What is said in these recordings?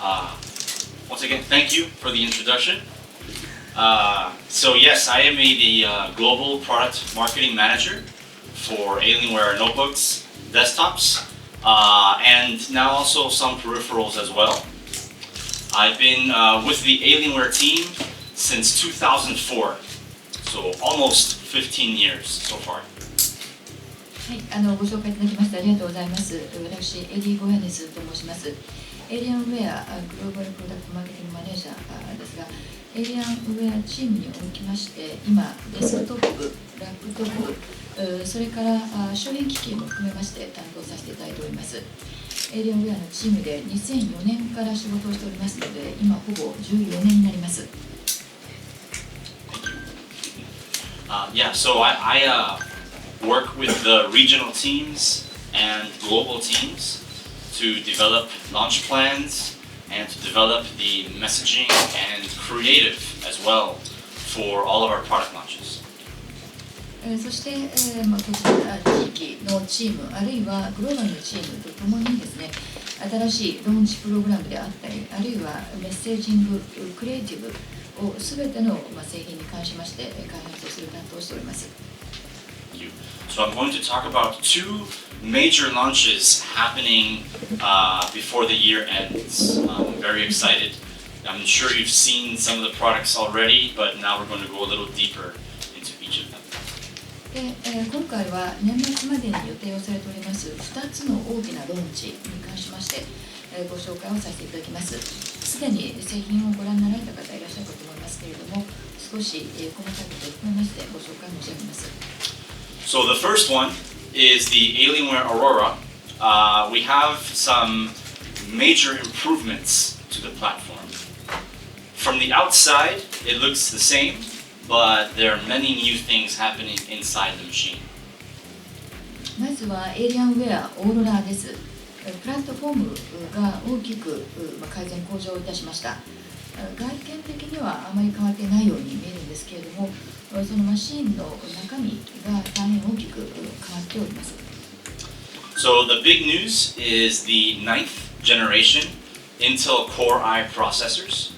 Uh, Once again, thank you for the introduction. So yes, I am the Global Product Marketing Manager for ALIENWARE notebooks, desktops, and now also some peripherals as well. I've been with the ALIENWARE team since 2004, so almost 15 years so far. はい、ご紹介いただきましてありがとうございます。私、エディ・ゴヤネスと申します。ALIENWARE グローバルプロダクトマーケティングマネージャーですが、ALIENWARE チームにおきまして、今、デスクトップ、ラップトップ、それから商品機器も含めまして担当させていただいております。ALIENWARE のチームで2004年から仕事をしておりますので、今ほぼ14年になります。Yeah, so I work with the regional teams and global teams to develop launch plans and to develop the messaging and creative as well for all of our product launches. そして、地域のチームあるいはグローバルのチームとともにですね、新しいローンチプログラムであったり、あるいはメッセージング、クリエイティブをすべての製品に関しまして開発をする担当をしております。So I'm going to talk about two major launches happening before the year ends. I'm very excited. I'm sure you've seen some of the products already, but now we're going to go a little deeper into each of them. で今回は年末までに予定をされております2つの大きなローンチに関しましてご紹介をさせていただきます。すでに製品をご覧になられた方いらっしゃるかと思いますけれども、少し細かいことを含めましてご紹介申し上げます。So the first one is the ALIENWARE Aurora. We have some major improvements to the platform. From the outside, it looks the same, but there are many new things happening inside the machine. まずはALIENWARE Aurora です。プラットフォームが大きく改善向上いたしました。外見的にはあまり変わっていないように見えるんですけれども、そのマシーンの中身が大変大きく変わっております。So the big news is the 9th generation Intel Core i processors.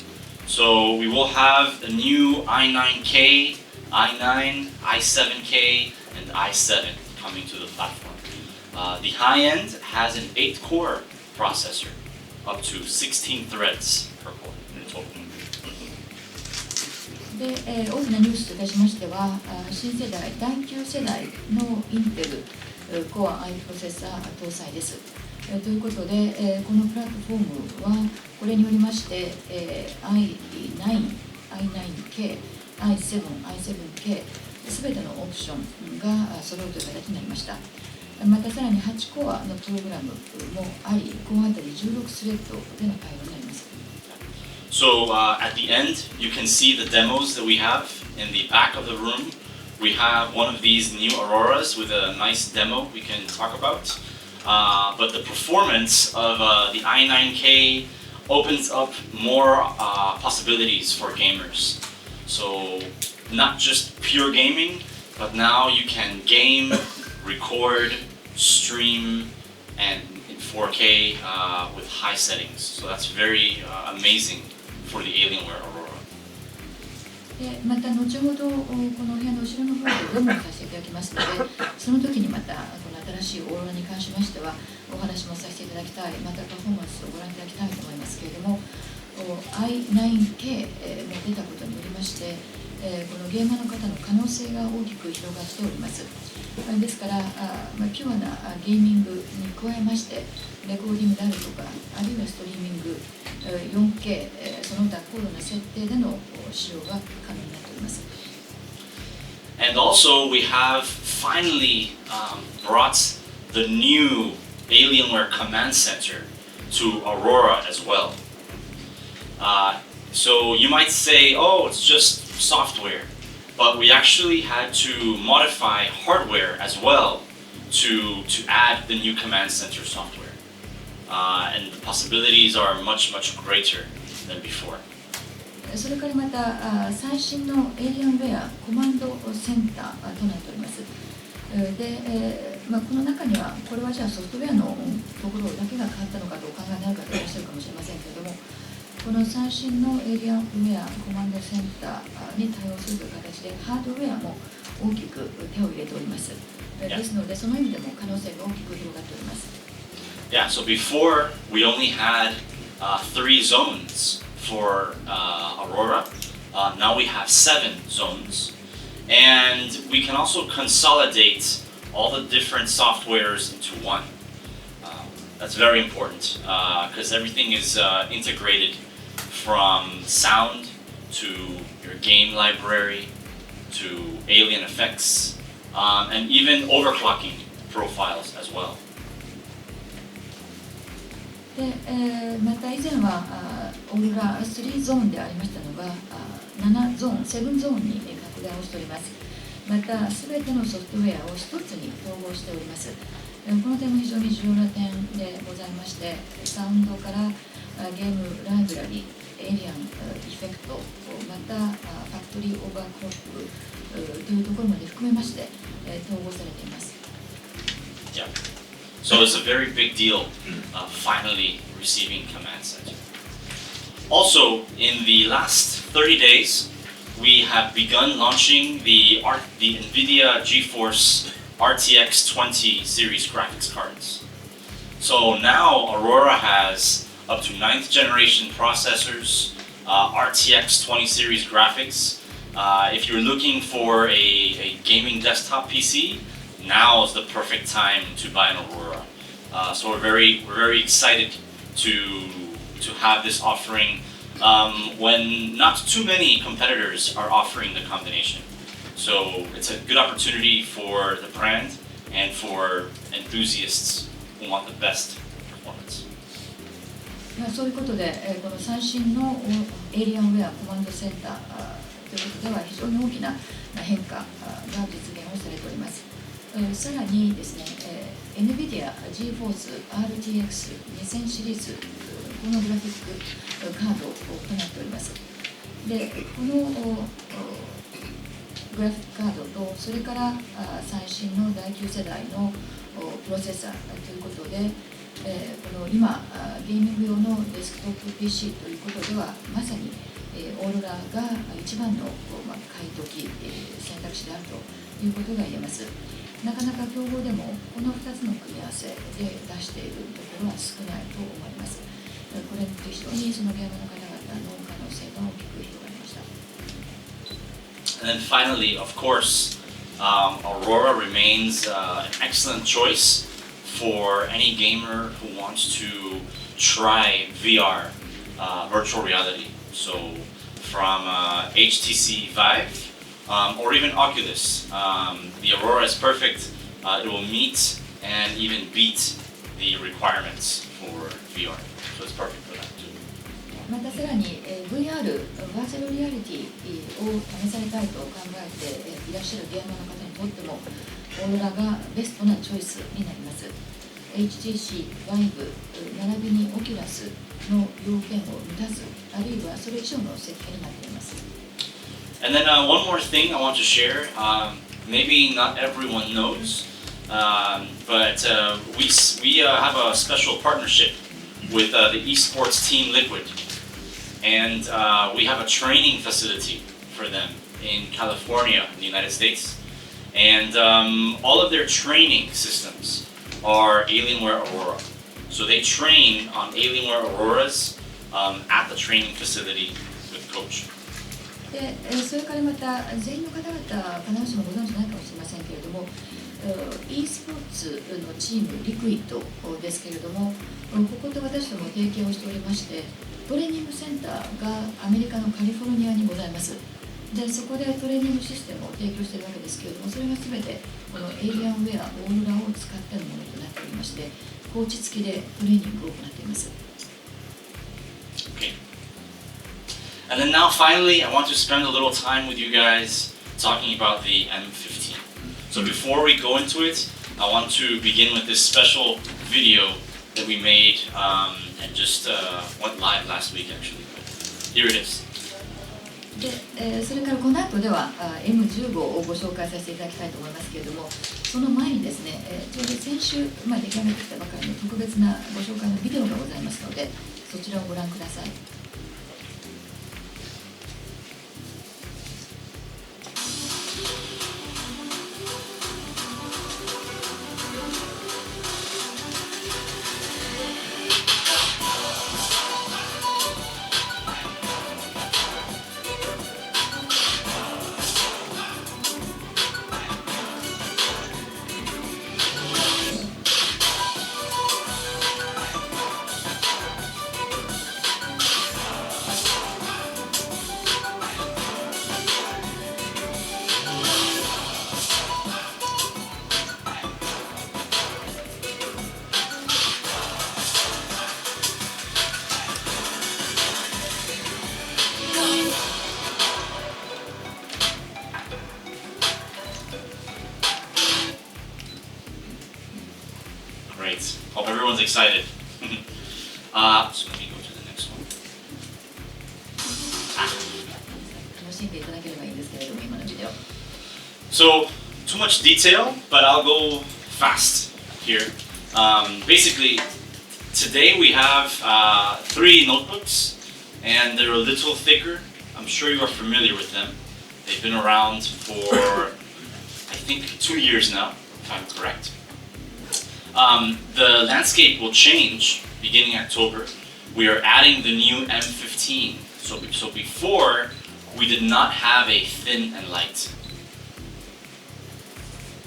So we will have the new i9K, i9, i7K, and i7 coming to the platform. The high end has an 8-core processor, up to 16 threads per core in total. で大きなニュースといたしましては、新世代、第9世代のインテル Core i プロセッサー搭載です。ということで、このプラットフォームはこれによりまして、i9、i9K、i7、i7K すべてのオプションが揃うという形になりました。またさらに8コアのプログラムもあり、コアあたり16スレッドでの対応になります。So at the end, you can see the demos that we have in the back of the room. We have one of these new Auroras with a nice demo we can talk about. But the performance of the i9K opens up more possibilities for gamers. So not just pure gaming, but now you can game, record, stream, and in 4K with high settings. So that's very amazing for the ALIENWARE Aurora. でまた後ほどこの部屋の後ろの方でデモをさせていただきますので、その時にまたこの新しいオーロラに関しましてはお話もさせていただきたい、またパフォーマンスをご覧いただきたいと思いますけれども、i9K も出たことによりまして、このゲーマーの方の可能性が大きく広がっております。ですから、ピュアなゲーミングに加えまして、レコーディングであるとか、あるいはストリーミング、4K、その他高度な設定での使用が可能になっております。And also, we have finally brought the new ALIENWARE Command Center to Aurora as well. So you might say, oh, it's just software. But we actually had to modify hardware as well to add the new Command Center software. And the possibilities are much greater than before. それからまた最新のALIENWAREコマンドセンターとなっております。で、この中にはこれはじゃあソフトウェアのところだけが変わったのかとお考えになる方いらっしゃるかもしれませんけれども、この最新のエイリアンウェアコマンドセンターに対応するという形でハードウェアも大きく手を入れております。ですのでその意味でも可能性が大きく広がっております。Yeah, so before we only had 3 zones for Aurora. Now we have 7 zones, and we can also consolidate all the different softwares into one. That's very important because everything is integrated from sound to your game library to alien effects and even overclocking profiles as well. でまた以前はオーロラ3ゾーンでありましたのが7ゾーン、7ゾーンに拡大をしております。また全てのソフトウェアを一つに統合しております。この点も非常に重要な点でございまして、サウンドからゲームライブラリ、エイリアン、エフェクト、またファクトリーオーバークロックというところまで含めまして統合されています。Yeah. So it's a very big deal finally receiving Command Center. Also, in the last 30 days, we have begun launching the NVIDIA GeForce RTX 20 series graphics cards. So now Aurora has up to 9th generation processors, RTX 20 series graphics. If you're looking for a gaming desktop PC, now is the perfect time to buy an Aurora. So we're very excited to have this offering when not too many competitors are offering the combination. So it's a good opportunity for the brand and for enthusiasts who want the best performance. そういうことで、この最新のエイリアンウェアコマンドセンターということでは非常に大きな変化が実現をされております。さらにですね、NVIDIA GeForce RTX 2000シリーズこのグラフィックカードとなっております。で、このグラフィックカードとそれから最新の第9世代のプロセッサーということで、この今ゲーミング用のデスクトップ PC ということではまさにオーロラが一番の買い時選択肢であるということが言えます。なかなか競合でもこの2つの組み合わせで出しているところは少ないと思います。これによって非常にそのゲームの方々の可能性が大きく広がりました。And then finally, of course, Aurora remains an excellent choice for any gamer who wants to try VR, virtual reality. So from HTC Vive or even Oculus, the Aurora is perfect. It will meet and even beat the requirements for VR. So it's perfect for that too. またさらに VR、バーチャルリアリティを試されたいと考えていらっしゃるゲーマーの方にとってもオーロラがベストなチョイスになります。HTC Vive 並びに Oculus の要件を満たす、あるいはそれ以上の設計になっています。And then one more thing I want to share. Maybe not everyone knows, but we have a special partnership with the esports team Liquid, and we have a training facility for them in California, in the United States, and all of their training systems are ALIENWARE Aurora. So they train on ALIENWARE Auroras at the training facility with Coach. でそれからまた全員の方々必ずしもご存じないかもしれませんけれども e スポーツのチームリクイッドですけれどもここと私とも提携をしておりましてトレーニングセンターがアメリカのカリフォルニアにございます。でそこでトレーニングシステムを提供しているわけですけれどもそれが全てこのエイリアンウェアオーロラを使ってのものとなっておりましてコーチ付きでトレーニングを行っています。Okay. And then now finally, I want to spend a little time with you guys talking about the M15. So before we go into it, I want to begin with this special video that we made and just went live last week actually. Here it is. でそれからこの後では M15 をご紹介させていただきたいと思いますけれどもその前にですねちょうど先週、出来上がってきたばかりの特別なご紹介のビデオがございますのでそちらをご覧ください。excited. So let me go to the next one. 楽しんでいただければいいんですけれども、今のビデオ。So, too much detail, but I'll go fast here. Basically, today we have 3 notebooks, and they're a little thicker. I'm sure you are familiar with them. They've been around for, I think, 2 years now, if I'm correct. The landscape will change beginning October. We are adding the new M15. So before, we did not have a thin and light.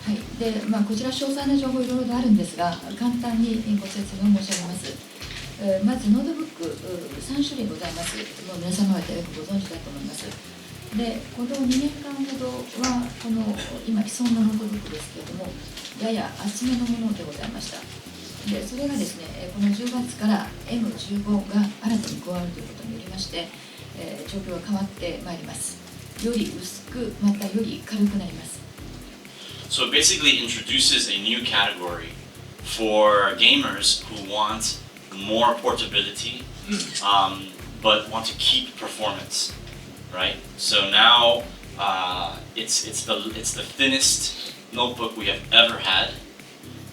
はい、でこちら詳細な情報いろいろとあるんですが、簡単にご説明を申し上げます。まずノートブック3種類ございます。もう皆様方よくご存知だと思います。で、この2年間ほどはこの今既存のノートブックですけれども、やや厚めのものでございました。で、それがですね、この10月から M15 が新たに加わるということによりまして、状況が変わってまいります。より薄く、またより軽くなります。So it basically introduces a new category for gamers who want more portability, but want to keep performance, right? So now it's the thinnest notebook we have ever had,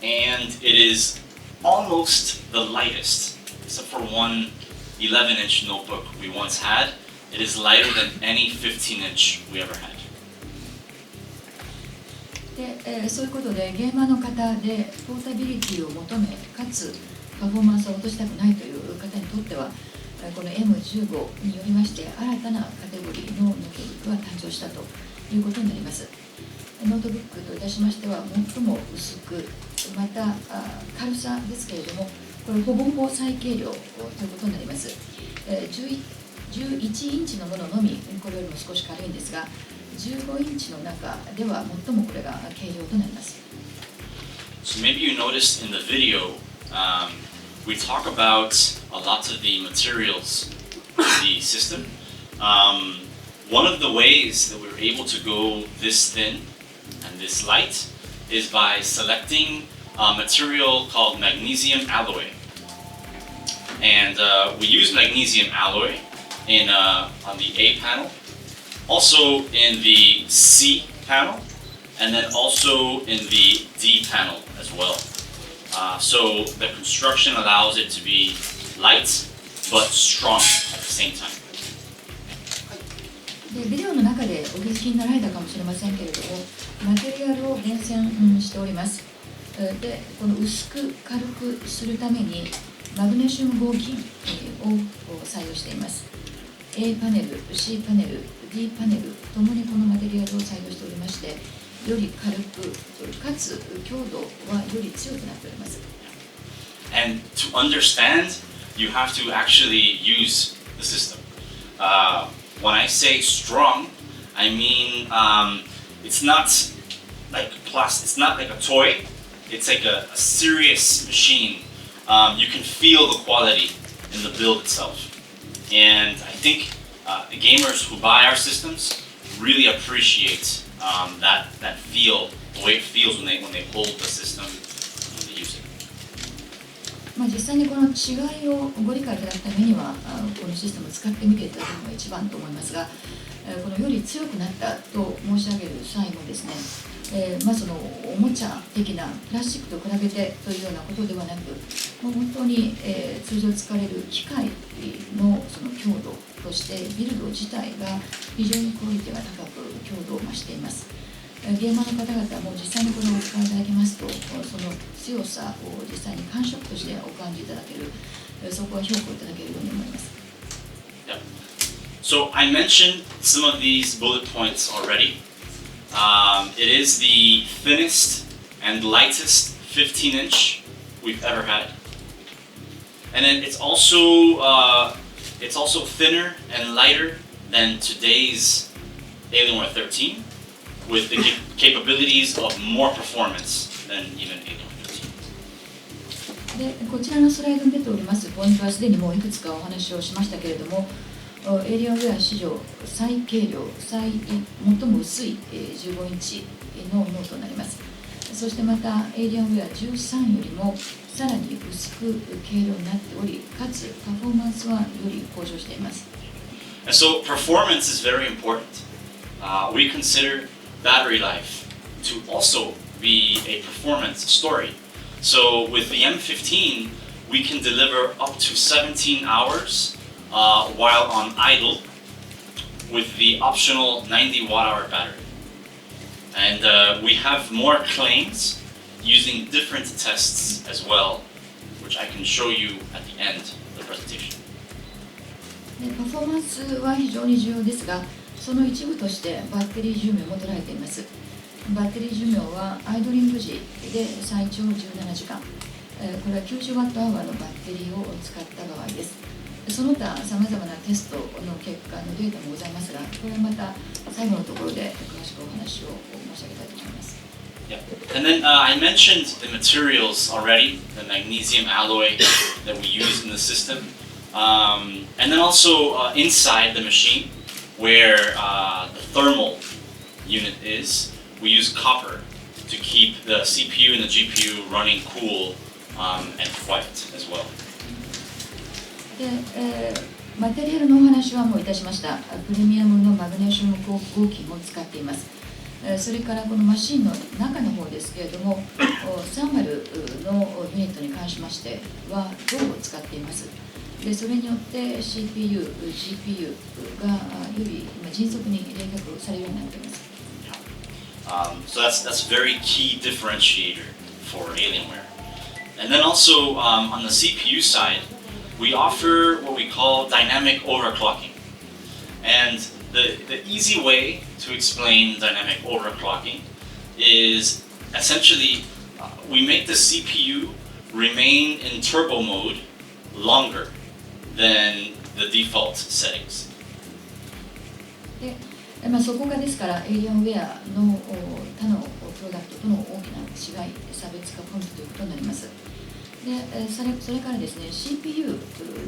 and it is almost the lightest, except for one 11-inch notebook we once had. It is lighter than any 15-inch we ever had. でそういうことでゲーマーの方でポータビリティを求めかつパフォーマンスを落としたくないという方にとってはこの M15 によりまして新たなカテゴリーのノートブックが誕生したということになります。ノートブックといたしましては最も薄くまた軽さですけれどもこれほぼほぼ最軽量ということになります。11インチのもののみこれよりも少し軽いんですが15インチの中では最もこれが軽量となります。So maybe you noticed in the video, we talk about a lot of the materials of the system. One of the ways that we were able to go this thin and this light is by selecting a material called magnesium alloy. And we use magnesium alloy on the A panel, also in the C panel, and then also in the D panel as well. So the construction allows it to be light but strong at the same time. でビデオの中でお気づきになられたかもしれませんけれども、マテリアルを厳選しております。で、この薄く軽くするためにマグネシウム合金を採用しています。A パネル、C パネル、D パネルともにこのマテリアルを採用しておりまして、より軽くかつ強度はより強くなっております。And to understand, you have to actually use the system. When I say strong, I mean it's not like plastic. It's not like a toy. It's like a serious machine. You can feel the quality in the build itself. And I think the gamers who buy our systems really appreciate that feel, the way it feels when they hold the system and they use it. 実際にこの違いをご理解いただくためにはこのシステムを使ってみていただくのが一番と思いますが、このより強くなったと申し上げる際もですね、そのおもちゃ的なプラスチックと比べてというようなことではなく、もう本当に、通常使われる機械のその強度としてビルド自体が非常にクオリティが高く強度を増しています。ゲーマーの方々も実際にこれをお使いいただきますと、その強さを実際に感触としてお感じいただける、そこは評価をいただけるように思います。Yeah. So I mentioned some of these bullet points already. It is the thinnest and lightest 15-inch we've ever had, and then it's also thinner and lighter than today's ALIENWARE 13, with the capabilities of more performance than even ALIENWARE 13. でこちらのスライドに出ておりますポイントはすでにもういくつかお話をしましたけれども、ALIENWARE史上最軽量、最も薄い15インチのノートになります。そしてまた ALIENWARE 13よりもさらに薄く軽量になっており、かつパフォーマンスはより向上しています。And so performance is very important. We consider battery life to also be a performance story. So with the M15, we can deliver up to 17 hours while on idle with the optional 90 watt-hour battery. And we have more claims using different tests as well, which I can show you at the end of the presentation. パフォーマンスは非常に重要ですが、その一部としてバッテリー寿命も捉えています。バッテリー寿命はアイドリング時で最長17時間、これは90ワットアワーのバッテリーを使った場合です。その他さまざまなテストの結果のデータもございますが、これはまた最後のところで詳しくお話を申し上げたいと思います。Yeah. And then I mentioned the materials already, the magnesium alloy that we use in the system. And then also inside the machine, where the thermal unit is, we use copper to keep the CPU and the GPU running cool and quiet as well. で、マテリアルのお話はもういたしました。プレミアムのマグネシウム合金も使っています。それからこのマシンの中の方ですけれども、サーマルのユニットに関しましては銅を使っています。でそれによって CPU、GPU がより迅速に冷却されるようになっています。So that's very key differentiator for Alienware. And then also on the CPU side, we offer what we call dynamic overclocking. And the easy way to explain dynamic overclocking is essentially we make the CPU remain in turbo mode longer than the default settings. でそこがですから、ALIENWARE の他のプロダクトとの大きな違い、差別化ポイントということになります。でそれからですね、CPU、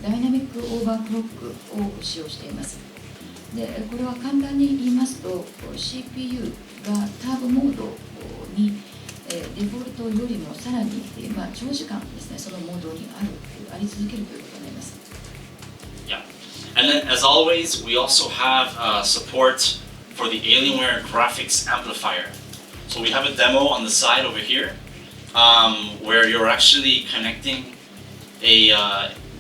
ダイナミックオーバークロックを使用しています。でこれは簡単に言いますと、CPU がターボモードにデフォルトよりもさらに、長時間ですね、そのモードにあり続けるということになります。Yeah. And then, as always, we also have support for the Alienware graphics amplifier. So we have a demo on the side over here, where you're actually connecting a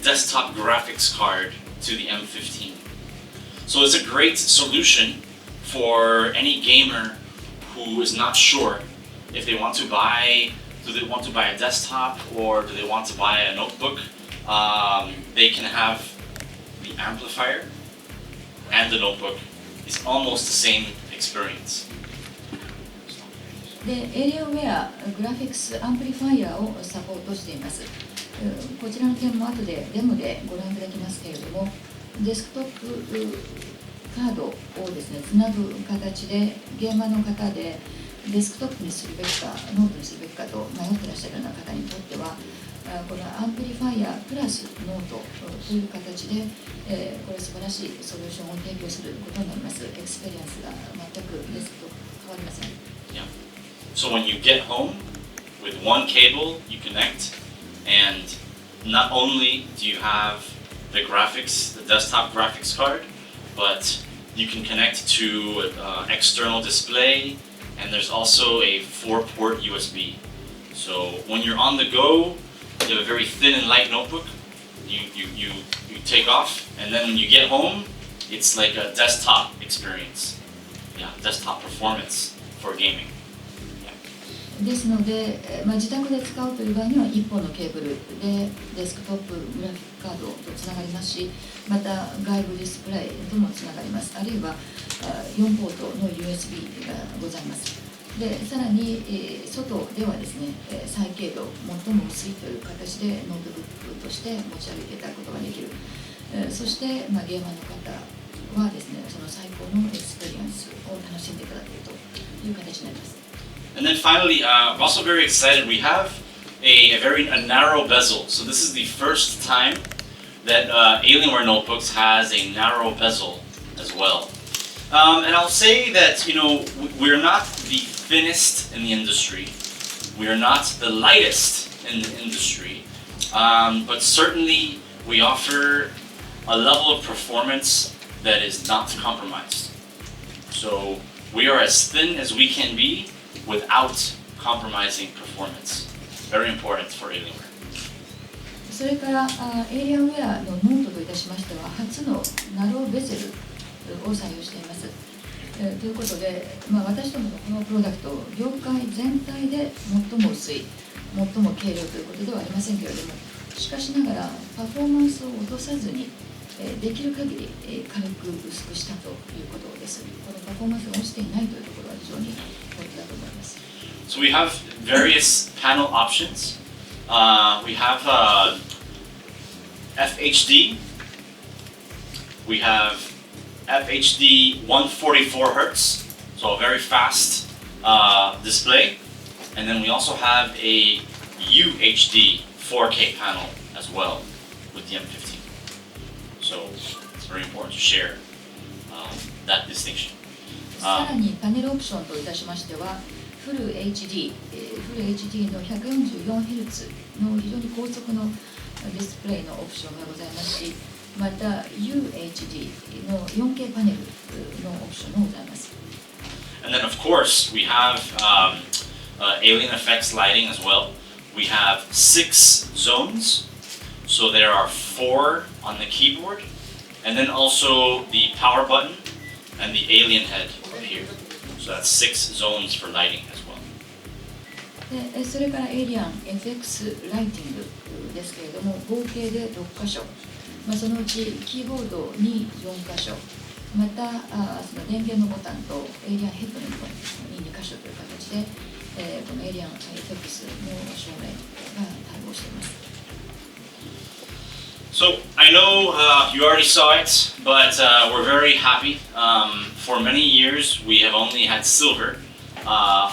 desktop graphics card to the M15. So it's a great solution for any gamer who is not sure if they want to buy, do they want to buy a desktop or do they want to buy a notebook. They can have the amplifier and the notebook. It's almost the same experience. で、ALIENWARE グラフィックスアンプリファイアをサポートしています。こちらの点も後でデモでご覧いただきますけれども、デスクトップカードをですね、つなぐ形でゲーマーの方でデスクトップにするべきかノートにするべきかと迷ってらっしゃるような方にとっては、このアンプリファイアプラスノートという形で、これ素晴らしいソリューションを提供することになります。エクスペリエンスが全くデスクトップ変わりません。Yeah. So when you get home with one cable, you connect, and not only do you have the graphics, the desktop graphics card, but you can connect to external display, and there's also a 4-port USB. So when you're on the go, you have a very thin and light notebook. You take off, and then when you get home, it's like a desktop experience. Yeah, desktop performance for gaming. ですので、自宅で使うという場合には1本のケーブルでデスクトップグラフィックカードとつながりますし、また外部ディスプレイともつながります。あるいは4ポートの USB がございます。でさらに、外ではですね、最軽量、最も薄いという形でノートブックとして持ち歩いていただくことができる。そして、ゲーマーの方はですね、その最高のエクスペリエンスを楽しんでいただけるという形になります。And then finally, I'm also very excited. We have a narrow bezel. So this is the first time that Alienware Notebooks has a narrow bezel as well. And I'll say that, we're not the thinnest in the industry, We are not the lightest in the industry, but certainly we offer a level of performance that is not compromised. So we are as thin as we can be without compromising performance. Very important for ALIENWARE. それからALIENWAREのノートといたしましては初のナローベゼルを採用しています。ということで、私どものこのプロダクト業界全体で最も薄い最も軽量ということではありませんけれども、しかしながらパフォーマンスを落とさずにできる限り軽く薄くしたということです。このパフォーマンスが落ちていないというところは非常にポイントだと思います。So we have various panel options. We have FHD. We have FHD 144 Hz, so a very fast display. And then we also have a UHD 4K panel as well with the M15. So it's very important to share that distinction. さらにパネルオプションといたしましては、フル HD の 144Hz の非常に高速のディスプレイのオプションがございますし、また UHD の 4K パネルのオプションもございます。And then of course we have Alien effects lighting as well. We have 6 zones, so there are 4 on the keyboard, and then also the power button and the alien head up here. So that's 6 zones for lighting as well. でそれからエイリアン FX ライティングですけれども、合計で6箇所、そのうちキーボードに4箇所、またその電源のボタンとエイリアンヘッドの部分に2箇所という形で、このエイリアン FX の照明が対応しています。So I know you already saw it, but we're very happy. For many years we have only had silver.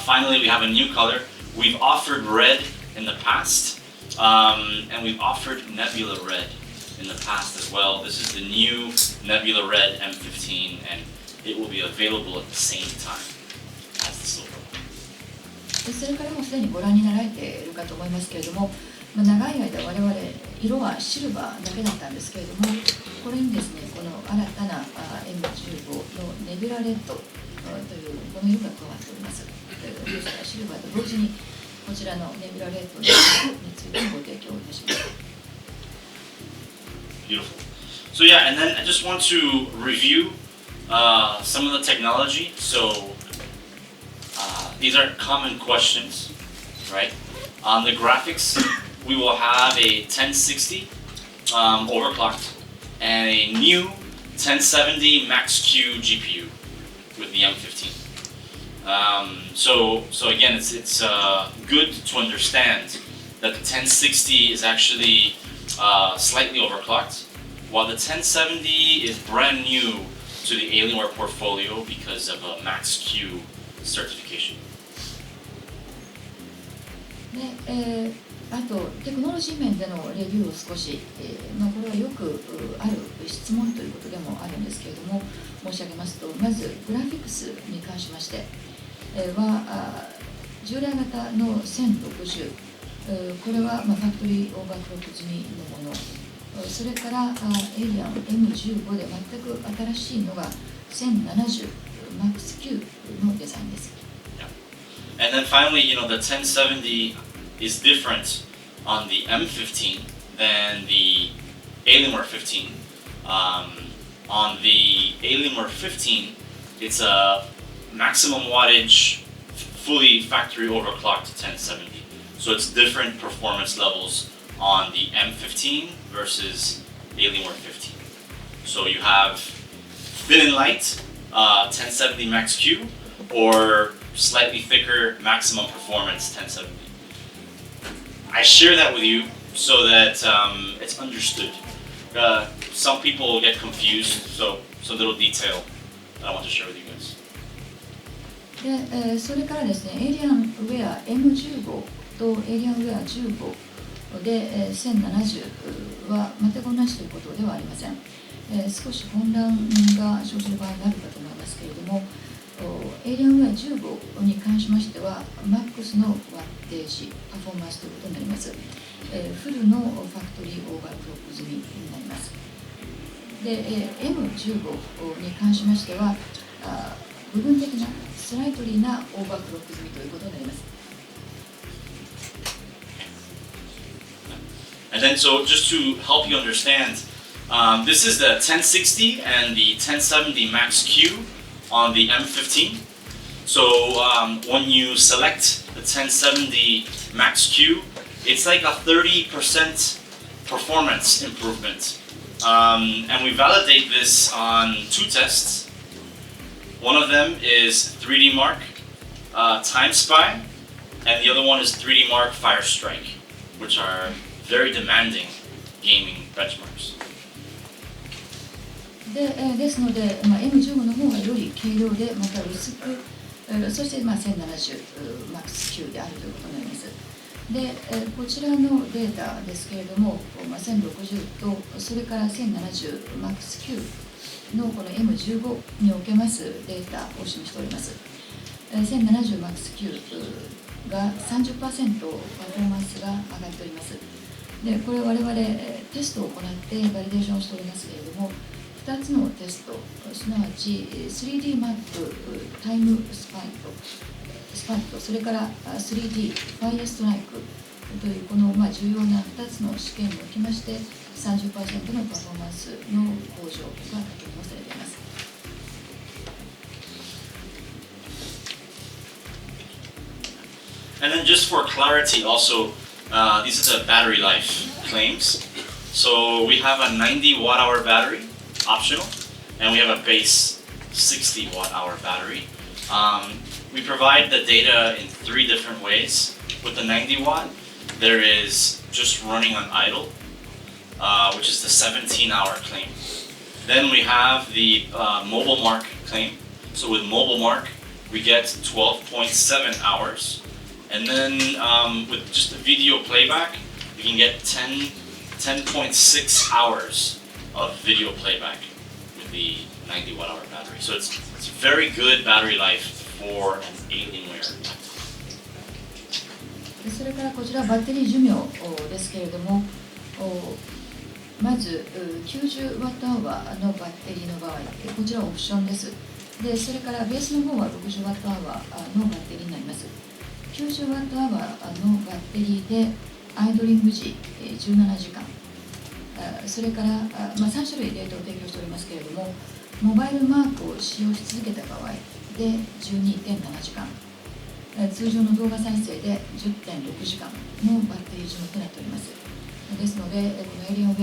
Finally we have a new color. We've offered red in the past, and we've offered nebula red in the past as well. This is the new nebula red M15, and it will be available at the same time as the silver one. それからもすでにご覧になられているかと思いますけれども、長い間我々色はシルバーだけだったんですけれども、これにですね、この新たな M15 のネビュラレッドというこの色が加わっております。ですからシルバーと同時にこちらのネビュラレッドについてご提供いたします。Beautiful. So yeah, and then I just want to review some of the technology. So these are common questions, right? On the graphics, we will have a 1060 overclocked and a new 1070 Max-Q GPU with the M15. So again, it's good to understand that the 1060 is actually slightly overclocked, while the 1070 is brand new to the ALIENWARE portfolio because of a Max-Q certification. であとテクノロジー面でのレビューを少し、これはよくある質問ということでもあるんですけれども申し上げますと、まずグラフィックスに関しましては従来型の1060、これはファクトリーオーバークロック済みのもの、それからエイリアン M15 で全く新しいのが1070 Max-Q のデザインです。And then finally, the 1070 is different on the M15 than the ALIENWARE 15. On the ALIENWARE 15, it's a maximum wattage, fully factory overclocked 1070. So it's different performance levels on the M15 versus ALIENWARE 15. So you have thin and light 1070 Max-Q or slightly thicker maximum performance 1070. I share that with you so that it's understood. Some people get confused, so it's a little detail that I want to share with you guys. でそれからですね、ALIENWARE M15 とALIENWARE 15で1070は全く同じということではありません。少し混乱が生じる場合があるかと思いますけれども、ALIENWARE 15に関しましては MAX のワッテージパフォーマンスということになります。フルのファクトリーオーバークロック済みになります。で、M15 に関しましては部分的なスライトリーなオーバークロック済みということになります。And then, so just to help you understand, this is the 1060 and the 1070 Max Q on the M15. So when you select the 1070 Max Q, it's like a 30% performance improvement. And we validate this on two tests. One of them is 3D Mark Time Spy, and the other one is 3D Mark Fire Strike, which are very demanding gaming benchmarks. ですので、M15 の方がより軽量でまた薄く、そして、1070 MAX9 であるということになります。で、こちらのデータですけれども、1060とそれから1070 MAX9 のこの M15 におけますデータを示しております。1070 MAX9 が 30% パフォーマンスが上がっております。で、これ我々テストを行ってバリデーションをしておりますけれども、2つのテスト、すなわち 3D マップタイムスパイト、それから 3D ファイアストライクというこの重要な2つの試験におきまして 30% のパフォーマンスの向上が確認されています。And then just for clarity also, these are the battery life claims. So we have a 90 watt-hour battery, optional, and we have a base 60 watt-hour battery. We provide the data in 3 different ways. With the 90 watt, there is just running on idle, which is the 17-hour claim. Then we have the mobile mark claim. So with mobile mark, we get 12.7 hours. And then with just the video playback, we can get 10.6 hours of video playback with the 90 watt-hour battery. So it's very good battery life for an ALIENWARE. それからこちらバッテリー寿命ですけれども、まず90ワットアワーのバッテリーの場合、こちらオプションです。で、それからベースの方は60ワットアワーのバッテリーになります。90ワットアワーのバッテリーでアイドリング時17時間、それから3種類データを提供しておりますけれども、モバイルマークを使用し続けた場合で 12.7 時間、通常の動画再生で 10.6 時間のバッテリー寿命となっております。ですので、このALIENWAREの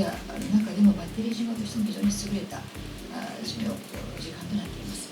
中でもバッテリー寿命としても非常に優れた寿命時間となっています。